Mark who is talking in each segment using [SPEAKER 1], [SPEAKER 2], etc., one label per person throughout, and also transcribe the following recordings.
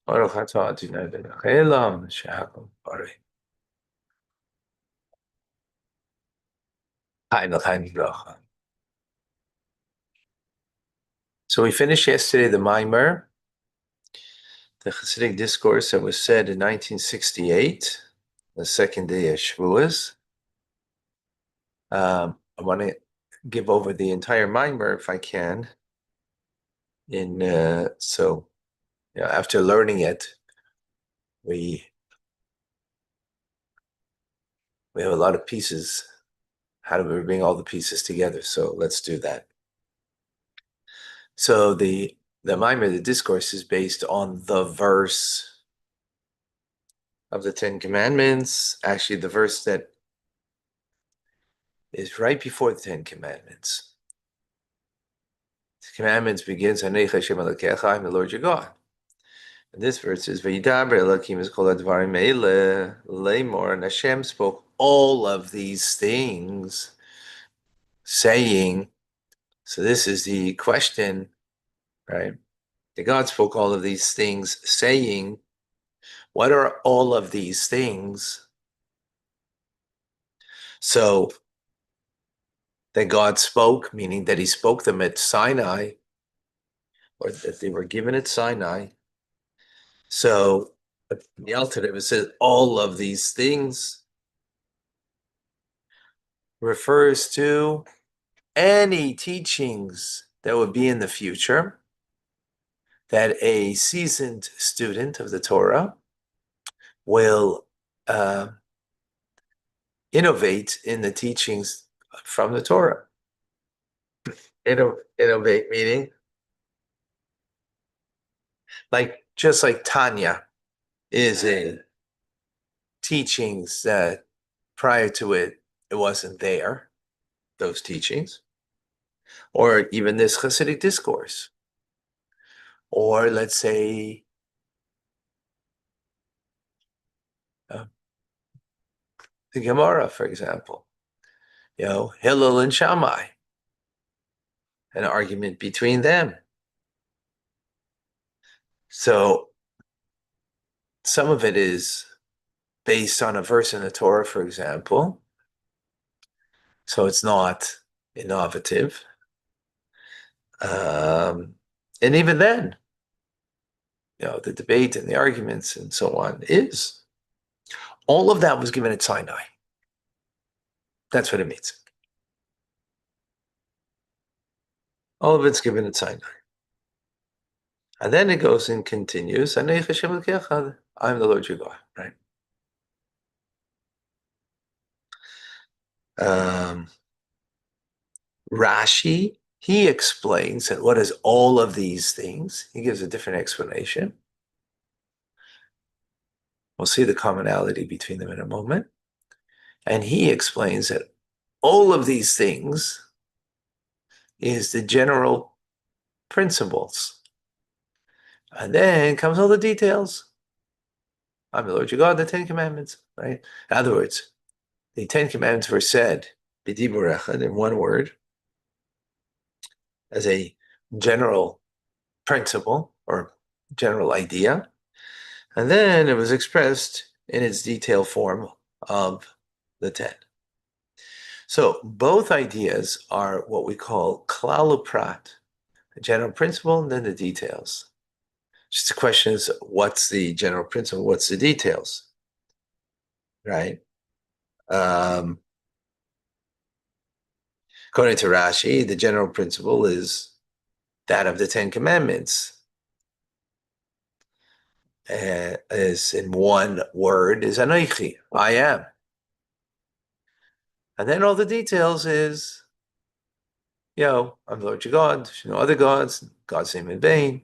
[SPEAKER 1] ברוך אתה אדוני מלך העולם שהכל בריא. Chaim bracha. So we finished yesterday the Maimer, the Hasidic discourse that was said in 1968, the second day of Shavuos. I want to give over the entire Maimer if I can. After learning it, we have a lot of pieces. How do we bring all the pieces together? So let's do that. So the Maimer, the discourse, is based on the verse of the Ten Commandments, actually the verse that is right before the Ten Commandments. The commandments begins, Hanei Hashem Elokecha, I'm the Lord your God. And this verse is, V'yidaber Elokim es kol hadvarim eile lemor, and Hashem spoke all of these things, saying, so this is the question, right? That God spoke all of these things, saying, what are all of these things? So that God spoke, meaning that he spoke them at Sinai, or that they were given at Sinai. So the Alter says all of these things refers to any teachings that would be in the future that a seasoned student of the Torah will innovate in the teachings from the Torah. Innovate meaning just like Tanya is a teachings that prior to it wasn't there, those teachings, or even this Hasidic discourse, or let's say the Gemara, for example, Hillel and Shammai, an argument between them. So some of it is based on a verse in the Torah, for example, so it's not innovative. And even then, the debate and the arguments and so on is, all of that was given at Sinai. That's what it means. All of it's given at Sinai. And then it goes and continues, I'm the Lord your God, right? Rashi, he explains that what is all of these things? He gives a different explanation. We'll see the commonality between them in a moment. And he explains that all of these things is the general principles. And then comes all the details. I'm the Lord your God, the Ten Commandments, right? In other words, the Ten Commandments were said, b'dibur echad, in one word, as a general principle or general idea. And then it was expressed in its detailed form of the 10. So both ideas are what we call klal uprat, a general principle, and then the details. Just the question is, what's the general principle? What's the details? Right? According to Rashi, the general principle is that of the Ten Commandments. Is in one word, is Anoichi, I am. And then all the details is, I'm the Lord your God, there's no other gods, God's name in vain,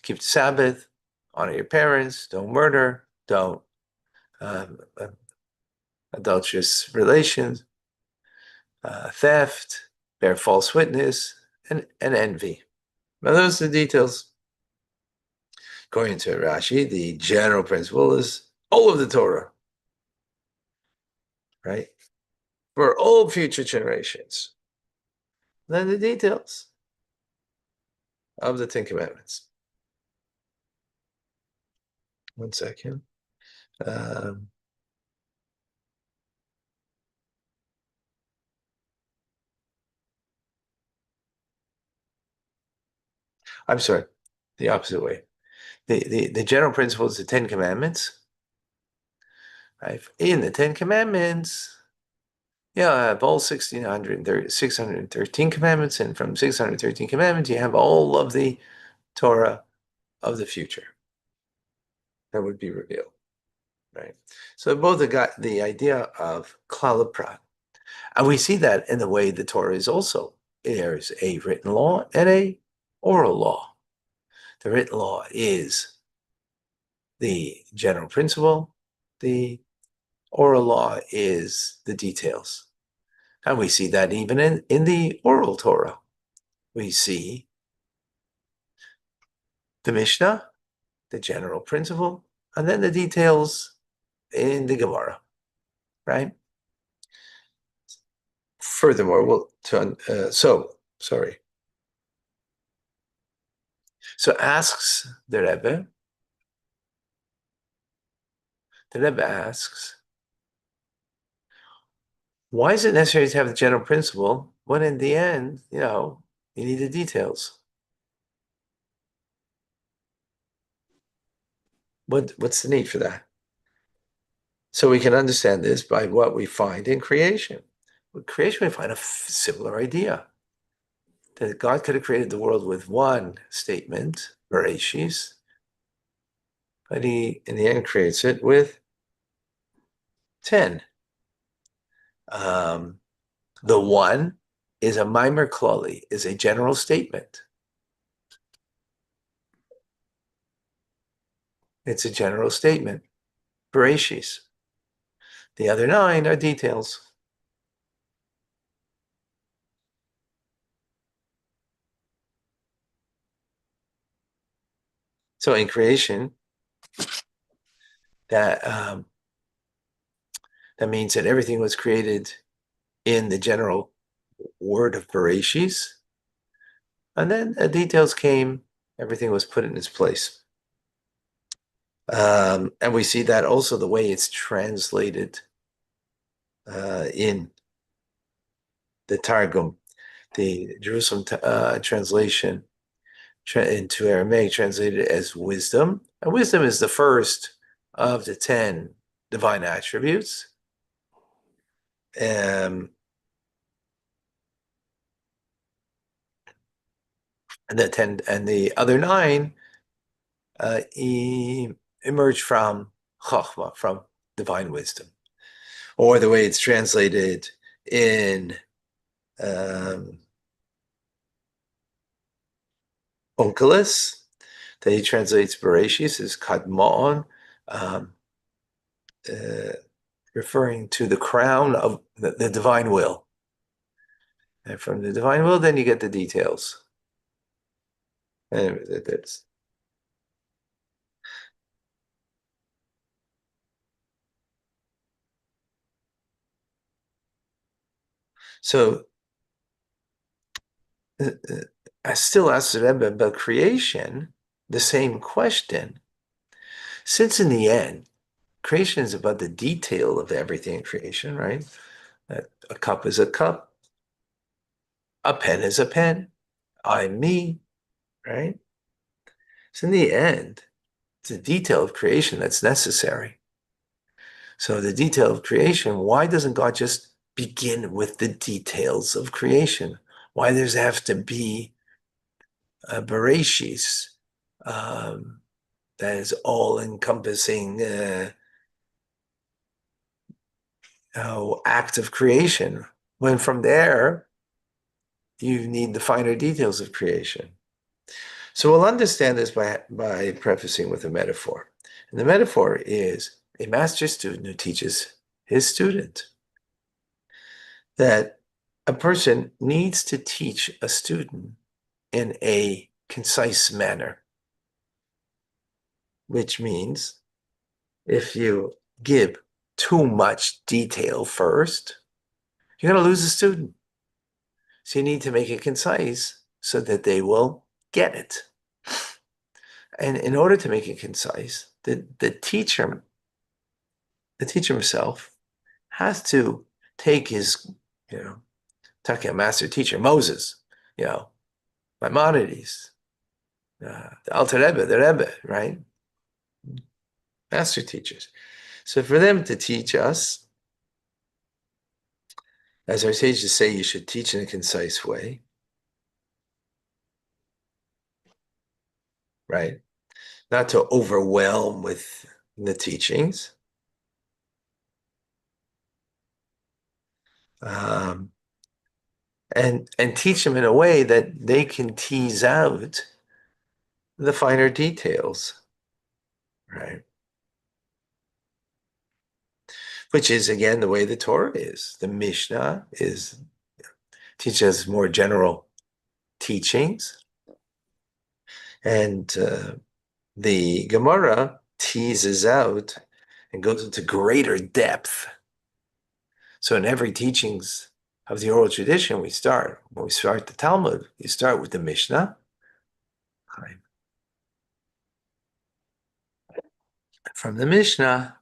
[SPEAKER 1] keep the Sabbath, honor your parents, don't murder, don't adulterous relations, theft, bear false witness, and envy. Now those are the details. According to Rashi, the general principle is all of the Torah, right? For all future generations. Then the details of the Ten Commandments. 1 second. Um, I'm sorry, the opposite way. The general principle is the Ten Commandments. Right? In the Ten Commandments, you have all 613 commandments, and from 613 commandments, you have all of the Torah of the future that would be revealed. Right? So both have got the idea of klal prat. And we see that in the way the Torah is also. There's a written law and a oral law. The written law is the general principle. The oral law is the details. And we see that even in the oral Torah. We see the Mishnah, the general principle, and then the details in the Gemara, right? Furthermore, sorry. So asks the Rebbe asks, why is it necessary to have the general principle when in the end, you need the details? What's the need for that? So we can understand this by what we find in creation. With creation, we find a similar idea. That God could have created the world with one statement, Bereshis, but he, in the end, creates it with 10. The one is a mimer klali, is a general statement. It's a general statement, Bereshis. The other 9 are details. So in creation, that means that everything was created in the general word of Bereshis, and then the details came, everything was put in its place. And we see that also the way it's translated in the Targum, the Jerusalem translation into Aramaic translated as wisdom. And wisdom is the first of the 10 divine attributes. And the other 9 emerge from Chachma, from divine wisdom, or the way it's translated in Onkelos, that he translates Bereshis as Kadmon, referring to the crown of the divine will. And from the divine will, then you get the details. And that's so. I still ask the Rebbe about creation, the same question. Since in the end, creation is about the detail of everything in creation, right? A cup is a cup. A pen is a pen. I'm me, right? So in the end, it's the detail of creation that's necessary. So the detail of creation, why doesn't God just begin with the details of creation? Why does there have to be a Bereshis that is all-encompassing act of creation, when from there, you need the finer details of creation. So we'll understand this by prefacing with a metaphor. And the metaphor is a master student who teaches his student that a person needs to teach a student in a concise manner, which means if you give too much detail first, you're going to lose the student. So you need to make it concise so that they will get it. And in order to make it concise, the teacher himself has to take his, talking a master teacher, Moses, Maimonides, the Alter Rebbe, the Rebbe, right? Master teachers. So for them to teach us, as our sages say, you should teach in a concise way, right? Not to overwhelm with the teachings. And teach them in a way that they can tease out the finer details, right? Which is again the way the Torah is. The Mishnah teaches more general teachings, and the Gemara teases out and goes into greater depth. So in every teachings of the oral tradition, when we start the Talmud, you start with the Mishnah. Right? From the Mishnah,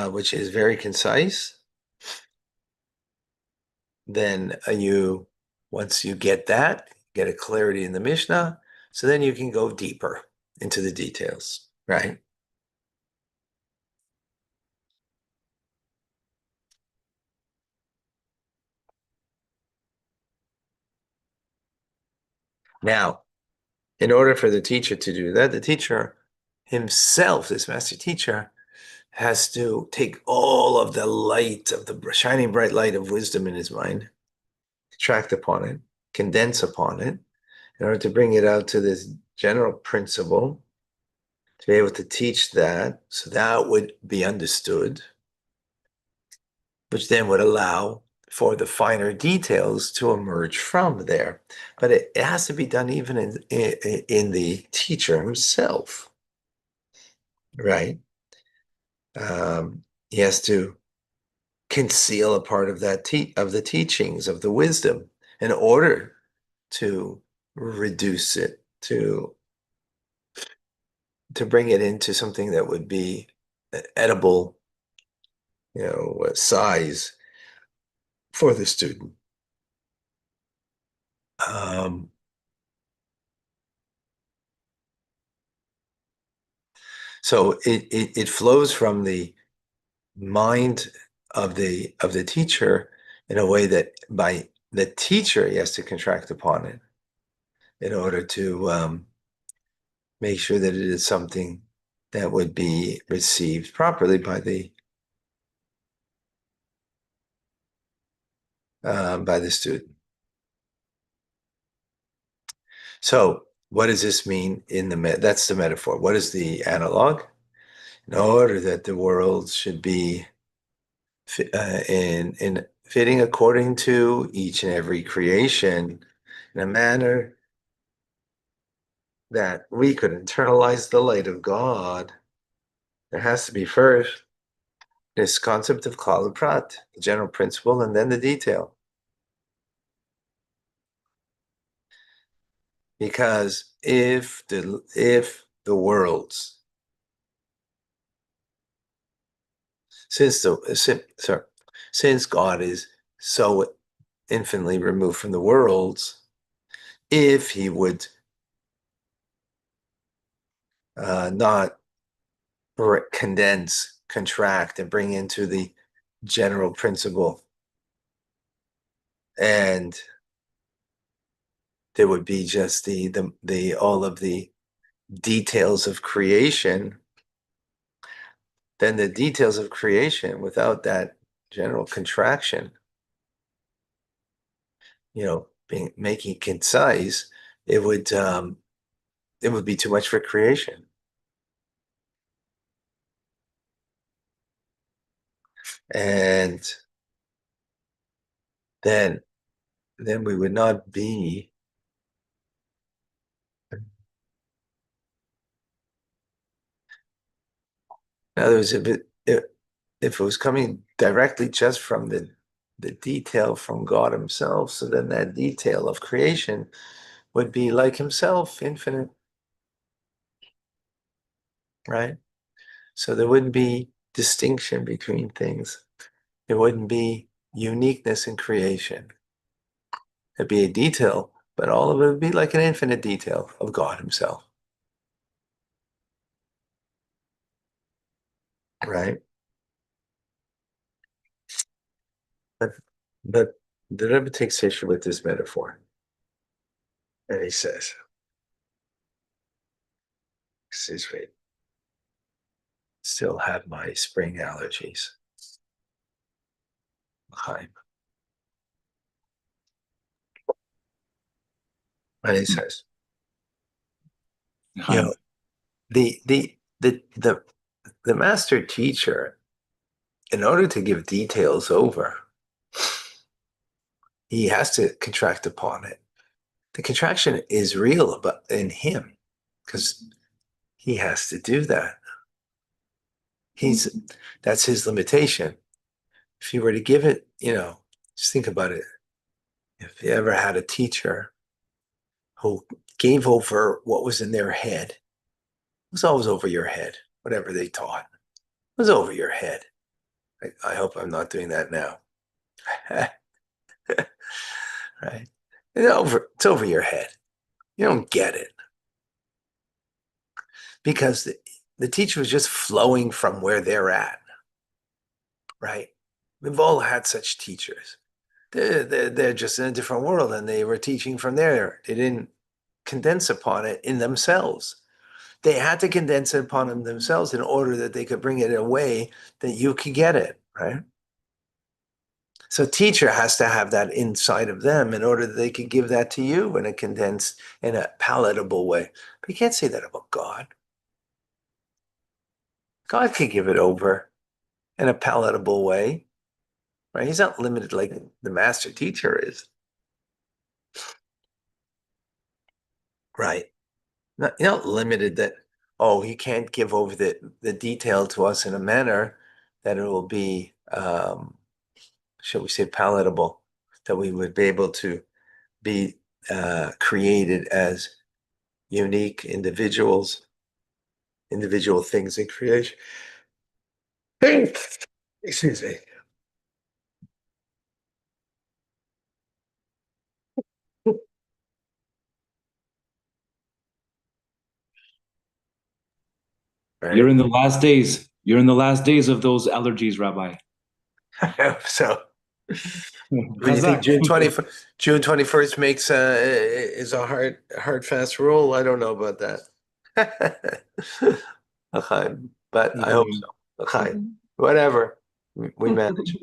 [SPEAKER 1] which is very concise, then once you get a clarity in the Mishnah, so then you can go deeper into the details, right? Now, in order for the teacher to do that, the teacher himself, this master teacher, has to take all of the light of the shining bright light of wisdom in his mind, tract upon it, condense upon it, in order to bring it out to this general principle, to be able to teach that, so that would be understood, which then would allow for the finer details to emerge from there. But it has to be done even in the teacher himself, right? He has to conceal a part of that of the teachings of the wisdom in order to reduce it, to bring it into something that would be edible, size for the student. So it flows from the mind of the teacher in a way that by the teacher he has to contract upon it in order to make sure that it is something that would be received properly by the student. So what does this mean that's the metaphor. What is the analog? In order that the world should be in fitting according to each and every creation in a manner that we could internalize the light of God, there has to be first this concept of Klal Prat, the general principle, and then the detail. Because if the worlds, since God is so infinitely removed from the worlds, if he would not condense, contract, and bring into the general principle, and there would be just the all of the details of creation, then the details of creation without that general contraction, making concise, it would be too much for creation. And then we would not be in other words, if it was coming directly just from the detail from God himself, so then that detail of creation would be like himself, infinite, right? So there wouldn't be distinction between things. There wouldn't be uniqueness in creation. There'd be a detail, but all of it would be like an infinite detail of God himself. Right? But but the Rebbe takes issue with this metaphor. And he says, wait, still have my spring allergies. And he says, you know, the master teacher, in order to give details over, he has to contract upon it. The contraction is real, but in him, because he has to do that. That's his limitation. If you were to give it, just think about it. If you ever had a teacher who gave over what was in their head, it was always over your head. Whatever they taught it was over your head. I hope I'm not doing that now. Right? It's over your head. You don't get it. Because the teacher was just flowing from where they're at. Right? We've all had such teachers. They're just in a different world and they were teaching from there. They didn't condense upon it in themselves. They had to condense it upon them themselves in order that they could bring it in a way that you could get it, right? So teacher has to have that inside of them in order that they could give that to you in a condensed, in a palatable way. But you can't say that about God. God can give it over in a palatable way, right? He's not limited like the master teacher is, right? You're not limited that, oh, he can't give over the detail to us in a manner that it will be, shall we say, palatable, that we would be able to be created as unique individual things in creation. Excuse me. Right?
[SPEAKER 2] You're in the last days. You're in the last days of those allergies, Rabbi.
[SPEAKER 1] I hope so. What do you think?
[SPEAKER 2] Chazak.
[SPEAKER 1] June 21st makes is a hard fast rule. I don't know about that. But I hope so. Whatever. We manage.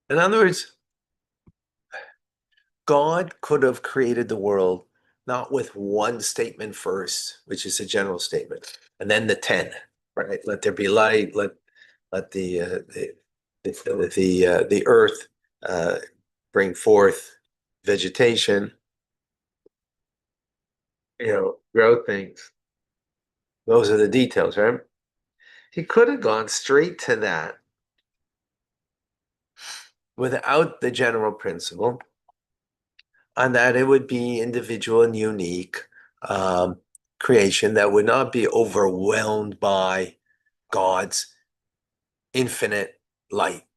[SPEAKER 1] In other words, God could have created the world not with one statement first, which is a general statement, and then the 10, right? Let there be light. Let the earth bring forth vegetation. Grow things. Those are the details, right? He could have gone straight to that without the general principle, and that it would be individual and unique creation that would not be overwhelmed by God's infinite light.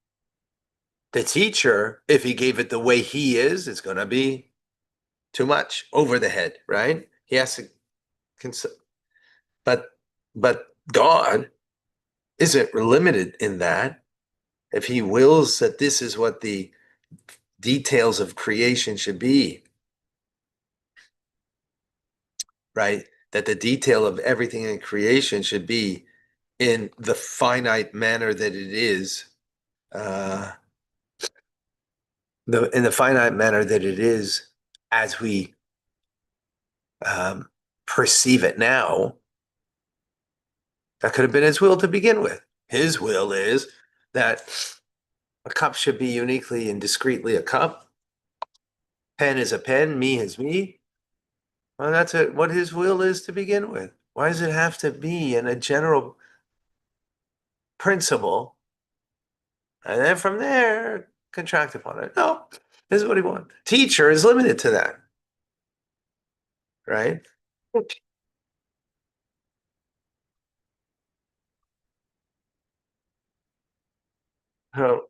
[SPEAKER 1] The teacher, if he gave it the way he is going to be too much, over the head, right? He has to but God isn't limited in that. If he wills that this is what the details of creation should be, right? That the detail of everything in creation should be in the finite manner that it is, in the finite manner that it is as we perceive it now. That could have been his will to begin with. His will is that A cup should be uniquely and discreetly a cup. Pen is a pen, me is me. Well, that's what his will is to begin with. Why does it have to be in a general principle? And then from there, contract upon it. No, this is what he wants. Teacher is limited to that, right? So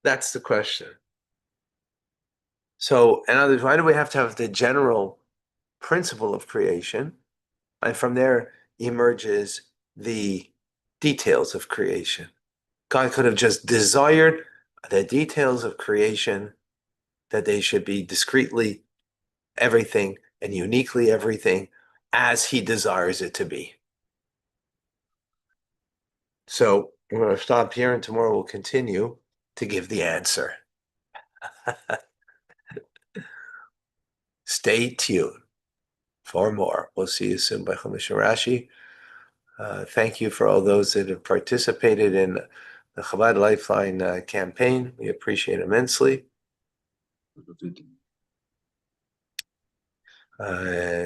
[SPEAKER 1] that's the question. So, in other words, why do we have to have the general principle of creation? And from there emerges the details of creation. God could have just desired the details of creation, that they should be discreetly everything and uniquely everything as he desires it to be. So we're going to stop here, and tomorrow we'll continue to give the answer. Stay tuned for more. We'll see you soon by Chumash Rashi. Thank you for all those that have participated in the Chabad Lifeline campaign. We appreciate immensely. And